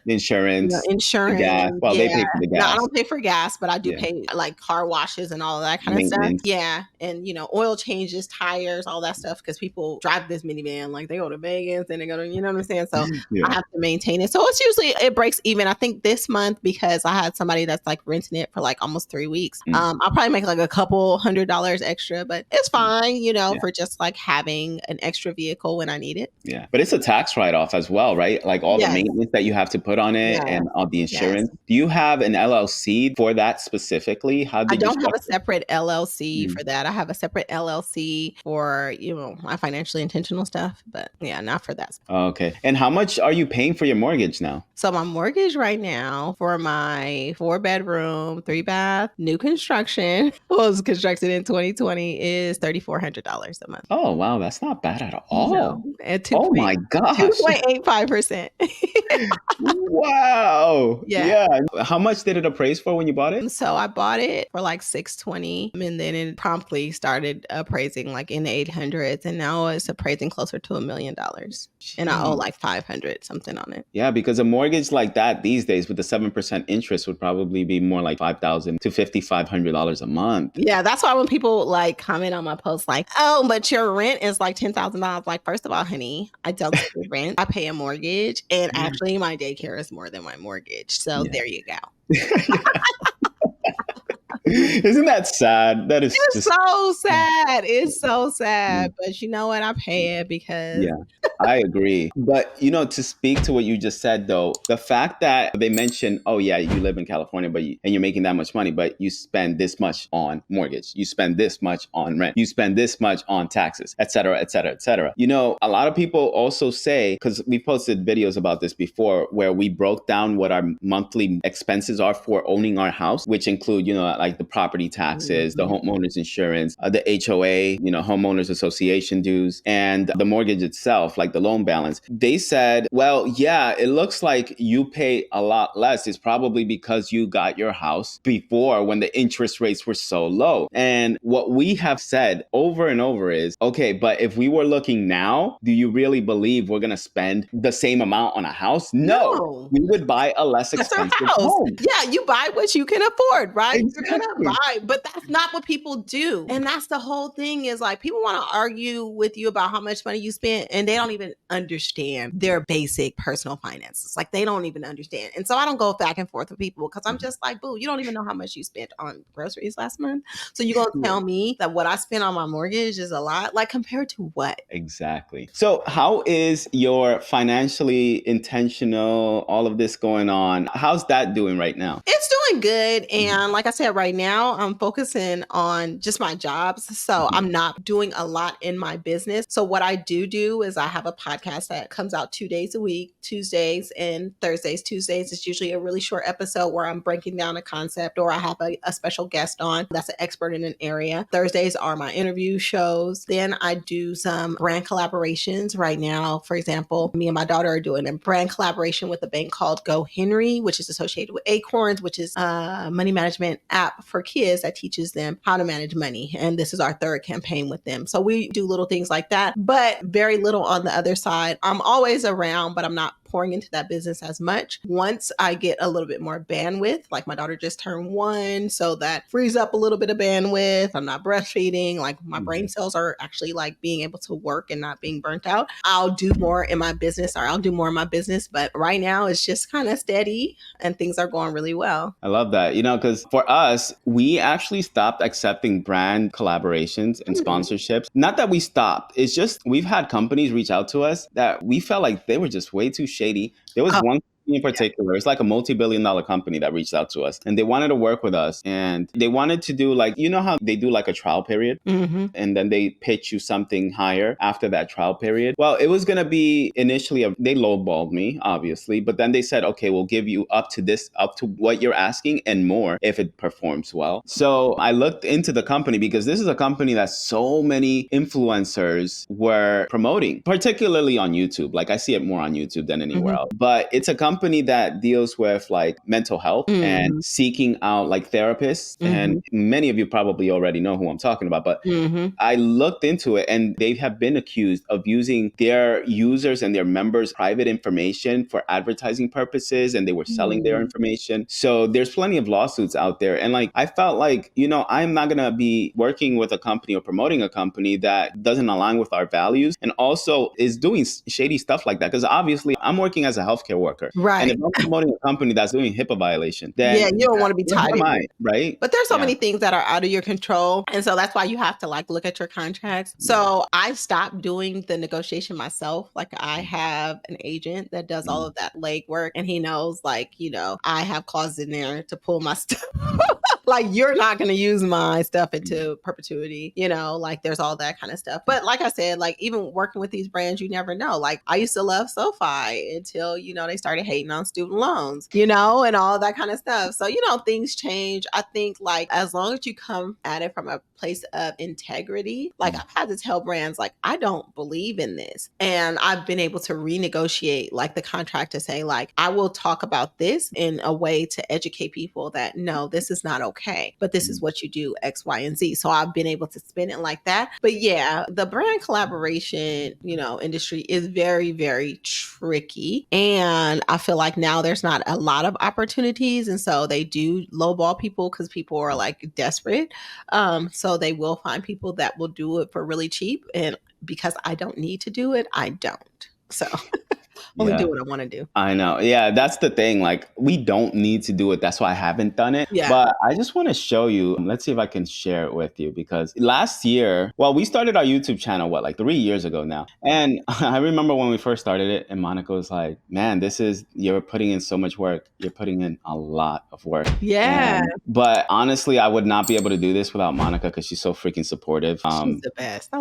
Insurance, insurance. gas. Well, they pay for the No, I gas. don't pay for gas, but I do Yeah. pay like car washes and all of that kind of Maintenance. stuff. Yeah. And, oil changes, tires, all that stuff. Because people drive this minivan, like they go to Vegas and they go to, you know what I'm saying? So Yeah. I have to maintain it. So it's usually, it breaks even. I think this month, because I had somebody that's like renting it for like almost 3 weeks, I'll probably make like a couple $100 extra, but it's fine, for just like having an extra vehicle when I need it. Yeah. But it's a tax write-off as well, right? Like all the Yes. maintenance that you have to put on it Yes. and all the insurance. Do you have an LLC for that specifically? How I did you don't have a structure it? separate LLC for that. I have a separate LLC for, my financially intentional stuff, but yeah, not for that. Okay. And how much are you paying for your mortgage now? So my mortgage right now for my 4-bedroom, 3-bath, new construction, was constructed in 2020, is $3,400 a month. Oh, wow. That's not bad at all. No, at Oh my gosh. 2.85%. Wow. Yeah. How much did it appraise for when you bought it? So I bought it for like $620, and then it promptly started appraising like in the 800s, and now it's appraising closer to $1 million. And I owe like 500 something on it. Yeah, because a mortgage like that these days with the 7% interest would probably be more like $5,000 to $5,500 a month. Yeah, that's why when people like comment on my post like, oh, but your rent is like $10,000. Like, first of all, honey, I don't pay rent. I pay a mortgage, and actually my daycare is more than my mortgage. So there you go. Isn't that sad? That is It's so sad. It's so sad. But you know what? I pay it because I agree. But, to speak to what you just said, though, the fact that they mentioned, oh, yeah, you live in California, and you're making that much money, but you spend this much on mortgage, you spend this much on rent, you spend this much on taxes, et cetera, et cetera, et cetera. A lot of people also say, because we posted videos about this before, where we broke down what our monthly expenses are for owning our house, which include, like the property taxes, the homeowners insurance, the HOA, homeowners association dues, and the mortgage itself, like the loan balance. They said, well, yeah, it looks like you pay a lot less. It's probably because you got your house before when the interest rates were so low. And what we have said over and over is, okay, but if we were looking now, do you really believe we're going to spend the same amount on a house? No. We would buy a less expensive home. Yeah, you buy what you can afford, right? Exactly. You're gonna buy, but that's not what people do. And that's the whole thing, is like people want to argue with you about how much money you spent, and they don't even understand their basic personal finances. Like they don't even understand. And so I don't go back and forth with people because I'm just like, boo, you don't even know how much you spent on groceries last month. So you're gonna tell me that what I spent on my mortgage is a lot? Like, compared to what? Exactly. So how is your financially intentional, all of this going on? How's that doing right now? It's doing good. And like I said, right now I'm focusing on just my jobs. So I'm not doing a lot in my business. So what I do is I have a podcast that comes out 2 days a week, Tuesdays and Thursdays. Tuesdays is usually a really short episode where I'm breaking down a concept, or I have a special guest on that's an expert in an area. Thursdays are my interview shows. Then I do some brand collaborations. Right now, for example, me and my daughter are doing a brand collaboration with a bank called Go Henry, which is associated with Acorns, which is a money management app for kids that teaches them how to manage money. And this is our third campaign with them. So we do little things like that, but very little on the other side. I'm always around, but I'm not pouring into that business as much. Once I get a little bit more bandwidth, like my daughter just turned 1, so that frees up a little bit of bandwidth. I'm not breastfeeding. Like my brain cells are actually like being able to work and not being burnt out. I'll do more in my business, or I'll do more in my business. But right now it's just kind of steady and things are going really well. I love that, because for us, we actually stopped accepting brand collaborations and sponsorships. Not that we stopped. It's just we've had companies reach out to us that we felt like they were just way too shady. There was one company company in particular, it's like a multi-billion-dollar company that reached out to us, and they wanted to work with us, and they wanted to do like, you know how they do like a trial period, and then they pitch you something higher after that trial period. Well, it was gonna be initially they lowballed me, obviously, but then they said, okay, we'll give you up to what you're asking and more if it performs well. So I looked into the company because this is a company that so many influencers were promoting, particularly on YouTube. Like I see it more on YouTube than anywhere else. But it's a company that deals with like mental health and seeking out like therapists. And many of you probably already know who I'm talking about, but I looked into it, and they have been accused of using their users and their members' private information for advertising purposes, and they were selling their information. So there's plenty of lawsuits out there. And like, I felt like, I'm not going to be working with a company or promoting a company that doesn't align with our values and also is doing shady stuff like that. Because obviously I'm working as a healthcare worker. Right. And if I'm promoting a company that's doing HIPAA violation, then you don't want to be tied in. Right? But there's so many things that are out of your control. And so that's why you have to like look at your contracts. So I stopped doing the negotiation myself. Like I have an agent that does all of that legwork, and he knows like, I have clauses in there to pull my stuff. Like, you're not going to use my stuff into perpetuity, like there's all that kind of stuff. But like I said, like even working with these brands, you never know. Like I used to love SoFi until, they started hating on student loans, and all that kind of stuff. So, things change. I think like as long as you come at it from a place of integrity, like I've had to tell brands like, I don't believe in this. And I've been able to renegotiate like the contract to say like, I will talk about this in a way to educate people that no, this is not okay, but this is what you do X, Y, and Z. So I've been able to spin it like that. But yeah, the brand collaboration, industry is very, very tricky. And I feel like now there's not a lot of opportunities. And so they do lowball people because people are like desperate. So they will find people that will do it for really cheap. And because I don't need to do it, I don't. So only do what I want to do. I know. Yeah, that's the thing. Like, we don't need to do it. That's why I haven't done it. Yeah. But I just want to show you. Let's see if I can share it with you, because last year, we started our YouTube channel, like 3 years ago now. And I remember when we first started it, and Monica was like, man, you're putting in so much work. You're putting in a lot of work. Yeah. But honestly, I would not be able to do this without Monica because she's so freaking supportive. She's the best. I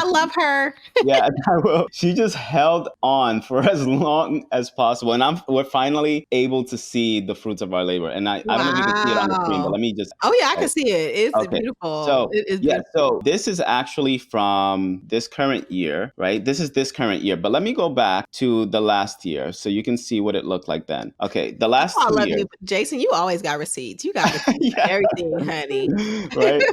love her. Yeah, I will. She just held on for as long as possible, and we're finally able to see the fruits of our labor. And I don't know if you can see it on the screen, but let me just. Oh yeah, I can see it. It's okay. Beautiful. So beautiful. So this is actually from this current year, right? This is this current year, but let me go back to the last year so you can see what it looked like then. Okay, the last 2 years. You, Jason. You always got receipts. You got receipts for everything, honey. Right.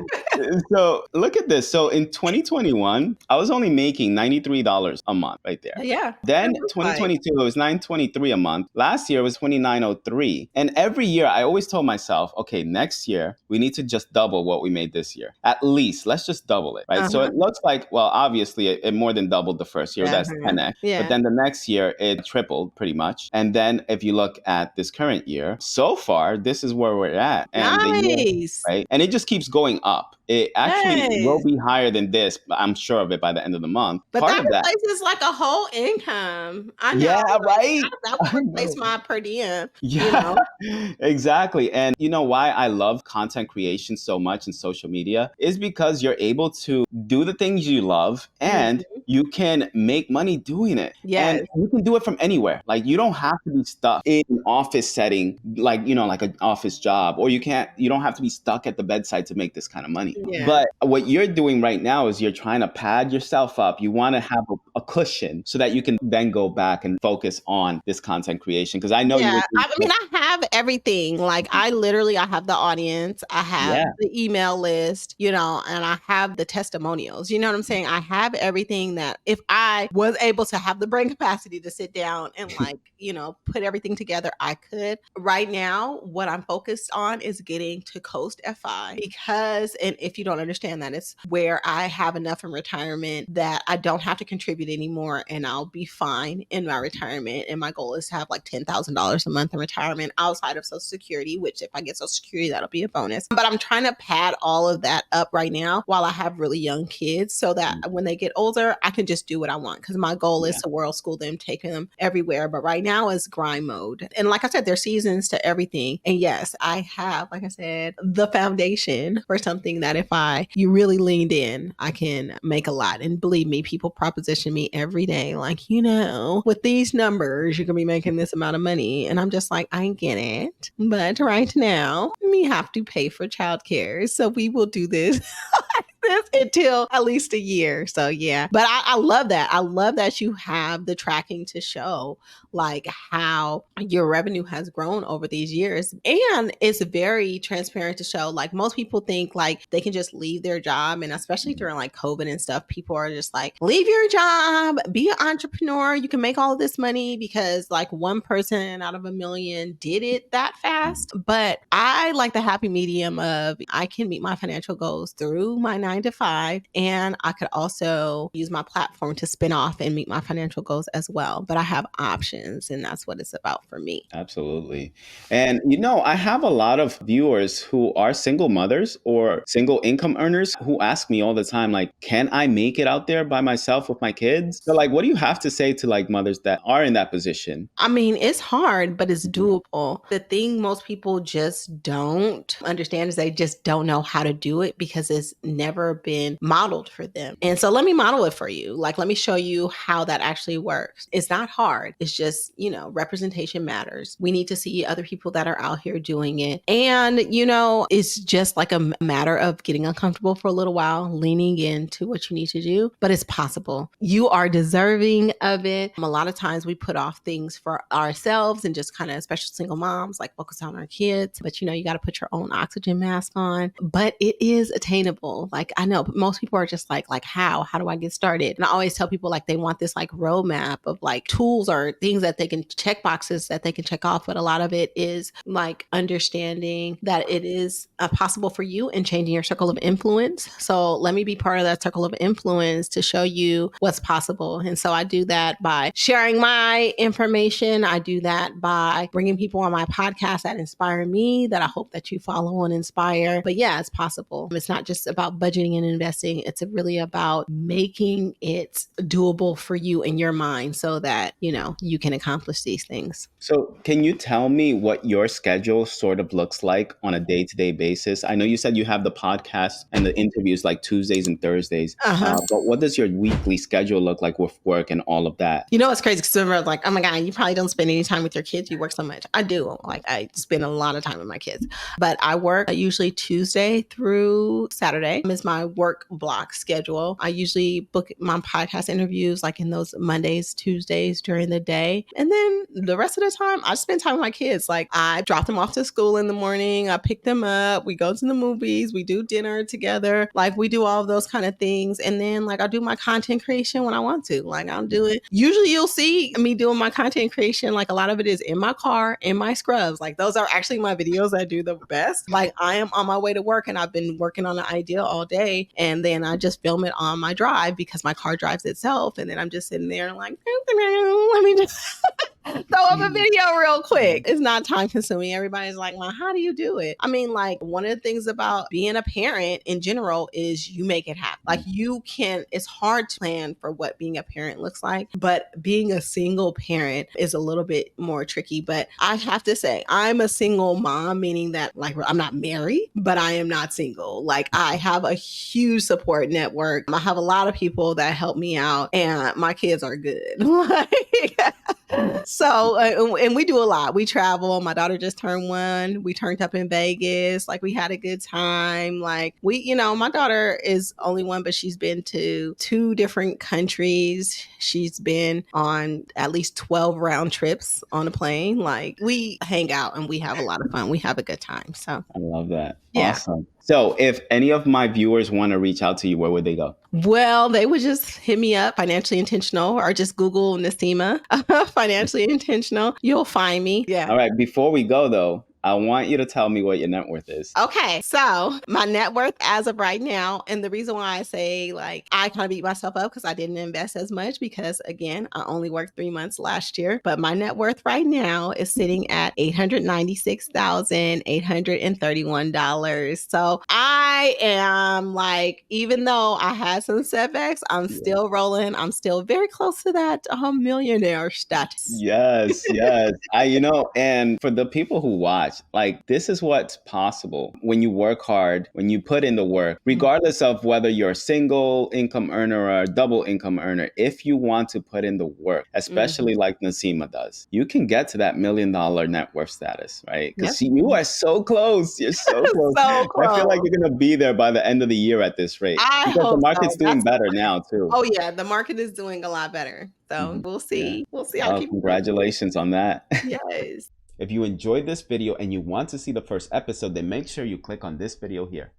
So look at this. So in 2021, I was only making $93 a month, right there. Yeah. Then 2022, it was $923 a month. Last year was $2903. And every year I always told myself, okay, next year we need to just double what we made this year. At least let's just double it, right? So it looks like, obviously it more than doubled the first year. That's 10x. Yeah. But then the next year it tripled pretty much. And then if you look at this current year, so far this is where we're at. And nice. Right? And it just keeps going up. It actually will be higher than this, I'm sure of it, by the end of the month. But that replaces like a whole income. I know. Yeah, right. That would replace my per diem. Yeah, exactly. And you know why I love content creation so much in social media is because you're able to do the things you love and you can make money doing it. Yes. And you can do it from anywhere. Like you don't have to be stuck in an office setting, like, like an office job, or you don't have to be stuck at the bedside to make this kind of money. Yeah. But what you're doing right now is you're trying to pad yourself up. You want to have a cushion so that you can then go back and focus on this content creation. Because I know I have everything. Like I have the audience, I have the email list, and I have the testimonials. You know what I'm saying? I have everything that if I was able to have the brain capacity to sit down and put everything together, I could. Right now, what I'm focused on is getting to Coast FI because, and if you don't understand that, it's where I have enough in retirement that I don't have to contribute anymore and I'll be fine in my retirement. And my goal is to have like $10,000 a month in retirement. outside of Social Security, which if I get Social Security, that'll be a bonus. But I'm trying to pad all of that up right now while I have really young kids so that when they get older, I can just do what I want. Because my goal is to world school them, taking them everywhere. But right now is grind mode. And like I said, there's seasons to everything. And yes, I have, like I said, the foundation for something that you really leaned in, I can make a lot. And believe me, people proposition me every day, like, with these numbers, you can be making this amount of money. And I'm just like, I get it. But right now, we have to pay for childcare. So we will do this. Until at least a year. So yeah, but I love that. I love that you have the tracking to show like how your revenue has grown over these years. And it's very transparent to show like most people think like they can just leave their job. And especially during like COVID and stuff, people are just like, leave your job, be an entrepreneur. You can make all of this money because like one person out of a million did it that fast. But I like the happy medium of I can meet my financial goals through my 9 to 5. And I could also use my platform to spin off and meet my financial goals as well. But I have options, and that's what it's about for me. Absolutely. And I have a lot of viewers who are single mothers or single income earners who ask me all the time, like, can I make it out there by myself with my kids? So like, what do you have to say to like mothers that are in that position? I mean, it's hard, but it's doable. The thing most people just don't understand is they just don't know how to do it because it's never been modeled for them. And so let me model it for you. Like, let me show you how that actually works. It's not hard. It's just, representation matters. We need to see other people that are out here doing it. And, it's just like a matter of getting uncomfortable for a little while, leaning into what you need to do, but it's possible. You are deserving of it. A lot of times we put off things for ourselves and just kind of, especially single moms, like focus on our kids. But, you got to put your own oxygen mask on. But it is attainable. Like, I know most people are just like how do I get started? And I always tell people like they want this like roadmap of like tools or things that they can check boxes that they can check off. But a lot of it is like understanding that it is possible for you and changing your circle of influence. So let me be part of that circle of influence to show you what's possible. And so I do that by sharing my information. I do that by bringing people on my podcast that inspire me, that I hope that you follow and inspire. But yeah, it's possible. It's not just about budgeting and investing. It's really about making it doable for you in your mind so that, you can accomplish these things. So can you tell me what your schedule sort of looks like on a day-to-day basis? I know you said you have the podcast and the interviews like Tuesdays and Thursdays, but what does your weekly schedule look like with work and all of that? It's crazy because everyone's like, oh my God, you probably don't spend any time with your kids. You work so much. I do. Like I spend a lot of time with my kids, but I work usually Tuesday through Saturday is my work block schedule. I usually book my podcast interviews like in those Mondays, Tuesdays during the day. And then the rest of the time, I spend time with my kids. Like I drop them off to school in the morning. I pick them up. We go to the movies. We do dinner together. Like we do all of those kind of things. And then like I do my content creation when I want to. Like I'll do it. Usually you'll see me doing my content creation. Like a lot of it is in my car, in my scrubs. Like those are actually my videos I do the best. Like I am on my way to work and I've been working on an idea all day. And then I just film it on my drive because my car drives itself. And then I'm just sitting there like, let me just throw up a video real quick. It's not time consuming. Everybody's like, well, how do you do it? I mean, like one of the things about being a parent in general is you make it happen. Like it's hard to plan for what being a parent looks like, but being a single parent is a little bit more tricky. But I have to say, I'm a single mom, meaning that like I'm not married, but I am not single. Like I have a huge support network. I have a lot of people that help me out and my kids are good. So, and we do a lot. We travel. My daughter just turned 1. We turned up in Vegas. Like we had a good time. Like my daughter is only 1, but she's been to 2 different countries. She's been on at least 12 round trips on a plane. Like we hang out and we have a lot of fun. We have a good time. So I love that. Yeah. Awesome. So if any of my viewers want to reach out to you, where would they go? Well, they would just hit me up, Financially Intentional, or just Google Nasima, Financially Intentional. You'll find me. Yeah. All right. Before we go, though, I want you to tell me what your net worth is. Okay, so my net worth as of right now, and the reason why I say like I kind of beat myself up because I didn't invest as much because again, I only worked 3 months last year, but my net worth right now is sitting at $896,831. So I am like, even though I had some setbacks, I'm still rolling. I'm still very close to that millionaire status. Yes, and for the people who watch, like this is what's possible when you work hard, when you put in the work, regardless of whether you're a single income earner or a double income earner. If you want to put in the work, especially like Nasima does, you can get to that $1 million net worth status, right? Because you are so close. You're so close. So close. I feel like you're going to be there by the end of the year at this rate. I because hope the market's so. doing better now too. Oh yeah, the market is doing a lot better. So we'll see. Yeah. We'll see how Oh, congratulations on that. Yes. If you enjoyed this video and you want to see the first episode, then make sure you click on this video here.